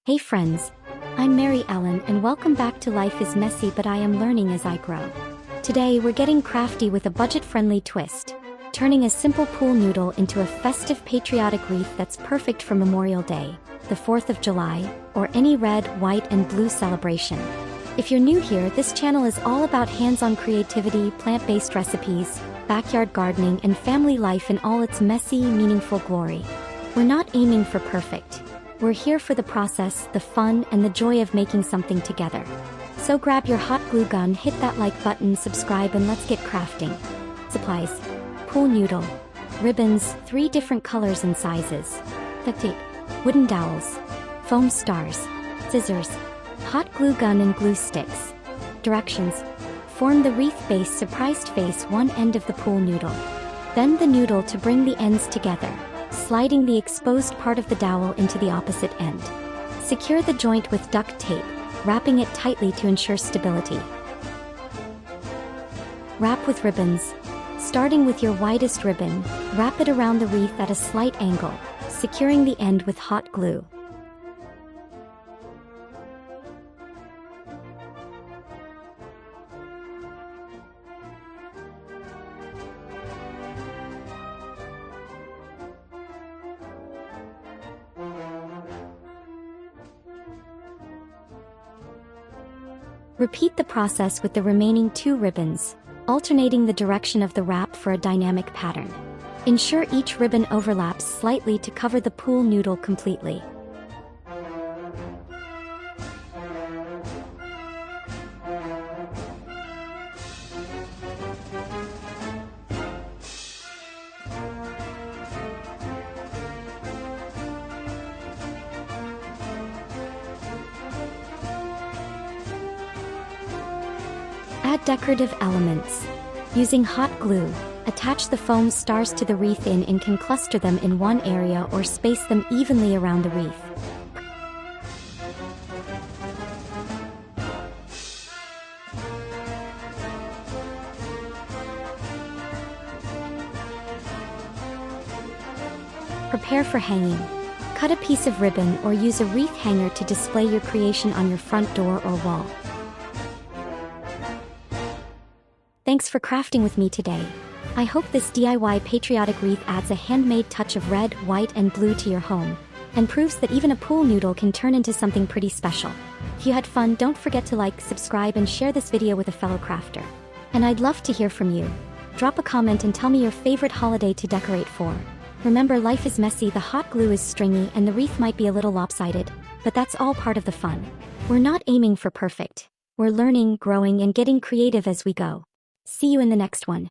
Hey friends, I'm Mary Ellen and welcome back to Life is Messy but I am learning as I grow. Today we're getting crafty with a budget-friendly twist, turning a simple pool noodle into a festive patriotic wreath that's perfect for Memorial Day, the 4th of July, or any red, white, and blue celebration. If you're new here, this channel is all about hands-on creativity, plant-based recipes, backyard gardening, and family life in all its messy, meaningful glory. We're not aiming for perfect. We're here for the process, the fun, and the joy of making something together. So grab your hot glue gun, hit that like button, subscribe, and let's get crafting. Supplies: pool noodle, ribbons, 3 different colors and sizes, duct tape, wooden dowels, foam stars, scissors, hot glue gun and glue sticks. Directions: form the wreath base, surprised face one end of the pool noodle. Bend the noodle to bring the ends together, sliding the exposed part of the dowel into the opposite end. Secure the joint with duct tape, wrapping it tightly to ensure stability. Wrap with ribbons. Starting with your widest ribbon, wrap it around the wreath at a slight angle, securing the end with hot glue. Repeat the process with the remaining 2 ribbons, alternating the direction of the wrap for a dynamic pattern. Ensure each ribbon overlaps slightly to cover the pool noodle completely. Add decorative elements. Using hot glue, attach the foam stars to the wreath and can cluster them in one area or space them evenly around the wreath. Prepare for hanging. Cut a piece of ribbon or use a wreath hanger to display your creation on your front door or wall. Thanks for crafting with me today. I hope this DIY patriotic wreath adds a handmade touch of red, white, and blue to your home, and proves that even a pool noodle can turn into something pretty special. If you had fun, don't forget to like, subscribe, and share this video with a fellow crafter. And I'd love to hear from you. Drop a comment and tell me your favorite holiday to decorate for. Remember, life is messy, the hot glue is stringy, and the wreath might be a little lopsided, but that's all part of the fun. We're not aiming for perfect. We're learning, growing, and getting creative as we go. See you in the next one.